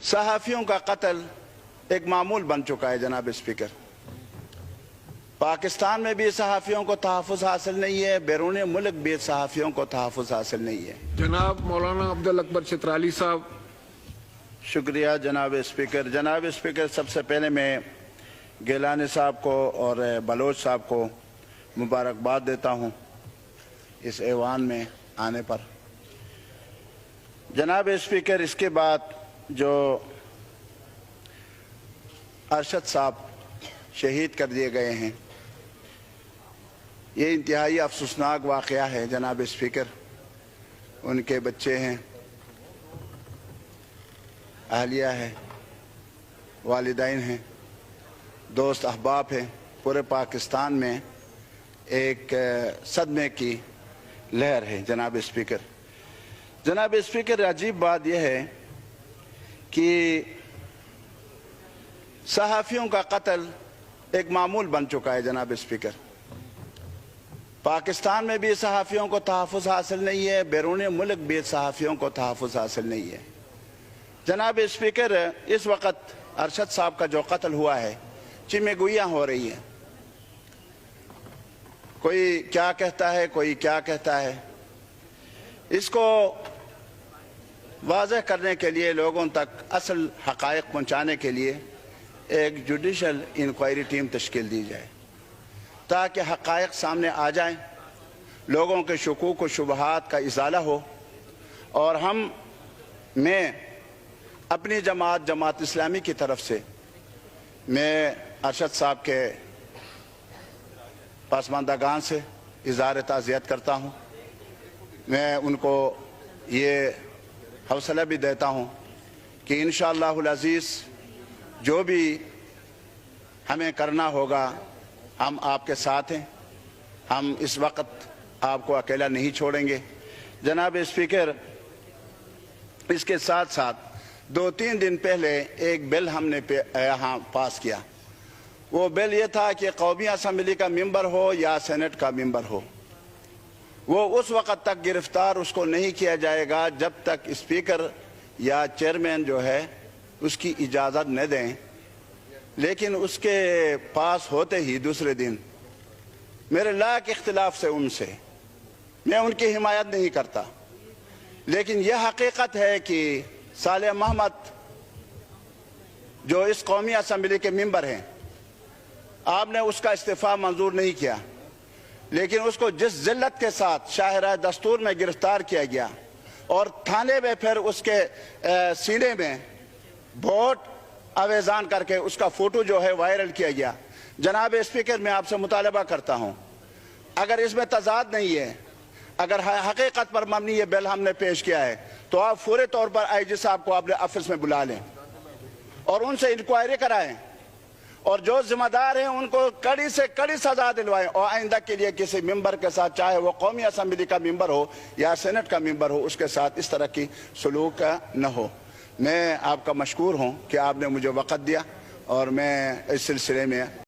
सहाफ़ियों का कत्ल एक मामूल बन चुका है जनाब स्पीकर। पाकिस्तान में भी सहाफ़ियों को तहफ़्फ़ुज़ हासिल नहीं है, बैरून मुल्क भी सहाफ़ियों को तहफ़्फ़ुज़ हासिल नहीं है। जनाब मौलाना अब्दुल अकबर चित्राली साहब। शुक्रिया जनाब स्पीकर। जनाब स्पीकर, सबसे पहले मैं गिलानी साहब को और बलोच साहब को मुबारकबाद देता हूँ इस ऐवान में आने पर। जनाब स्पीकर, इसके बाद जो अरशद साहब शहीद कर दिए गए हैं, ये इंतहाई अफसोसनाक वाक़या है जनाब स्पीकर। उनके बच्चे हैं, अहलिया है, वालिदैन हैं, दोस्त अहबाब हैं। पूरे पाकिस्तान में एक सदमे की लहर है जनाब स्पीकर। जनाब स्पीकर, अजीब बात यह है कि सहाफ़ियों का कत्ल एक मामूल बन चुका है जनाब स्पीकर। पाकिस्तान में भी सहाफ़ियों को तहफ़्फ़ुज़ हासिल नहीं है, बैरून मुल्क भी सहाफ़ियों को तहफ़्फ़ुज़ हासिल नहीं है। जनाब स्पीकर, इस वक्त अरशद साहब का जो कत्ल हुआ है, चिमेगुइयाँ हो रही हैं। कोई क्या कहता है, कोई क्या कहता है। इसको वाज़ेह करने के लिए, लोगों तक असल हक़ाइक़ पहुँचाने के लिए एक जुडिशल इंक्वायरी टीम तश्कील दी जाए ताकि हक़ाइक़ सामने आ जाएं, लोगों के शुकूक व शुबहात का इज़ाला हो। और मैं अपनी जमात इस्लामी की तरफ से मैं अरशद साहब के पसमानदागान से इज़हार ताज़ियत करता हूँ। मैं उनको ये हौसला भी देता हूँ कि इंशाअल्लाहुल अज़ीज़ जो भी हमें करना होगा, हम आपके साथ हैं। हम इस वक्त आपको अकेला नहीं छोड़ेंगे। जनाब स्पीकर, इसके साथ साथ 2-3 दिन पहले एक बिल हमने यहाँ पास किया। वो बिल ये था कि कौमी असम्बली का मेंबर हो या सेनेट का मेंबर हो, वो उस वक़्त तक गिरफ्तार उसको नहीं किया जाएगा जब तक स्पीकर या चेयरमैन जो है उसकी इजाज़त न दें। लेकिन उसके पास होते ही दूसरे दिन मेरे लायक इख्तिलाफ से उनसे, मैं उनकी हिमायत नहीं करता, लेकिन यह हकीकत है कि साले मोहम्मद जो इस कौमी असम्बली के मेंबर हैं, आपने उसका इस्तीफ़ा मंजूर नहीं किया, लेकिन उसको जिस जिल्लत के साथ शाहराह दस्तूर में गिरफ्तार किया गया और थाने में फिर उसके सीने में वोट आवेजान करके उसका फोटो जो है वायरल किया गया। जनाब स्पीकर, मैं आपसे मुतालबा करता हूं, अगर इसमें तजाद नहीं है, अगर हकीकत पर मबनी ये बिल हमने पेश किया है, तो आप फौरी तौर पर आईजी साहब को अपने ऑफिस में बुला लें और उनसे इंक्वायरी कराएं और जो जिम्मेदार हैं उनको कड़ी से कड़ी सजा दिलवाएं और आइंदा के लिए किसी मेंबर के साथ, चाहे वो कौमी असम्बली का मेंबर हो या सेनेट का मेंबर हो, उसके साथ इस तरह की सलूक न हो। मैं आपका मशकूर हूँ कि आपने मुझे वक़्त दिया और मैं इस सिलसिले में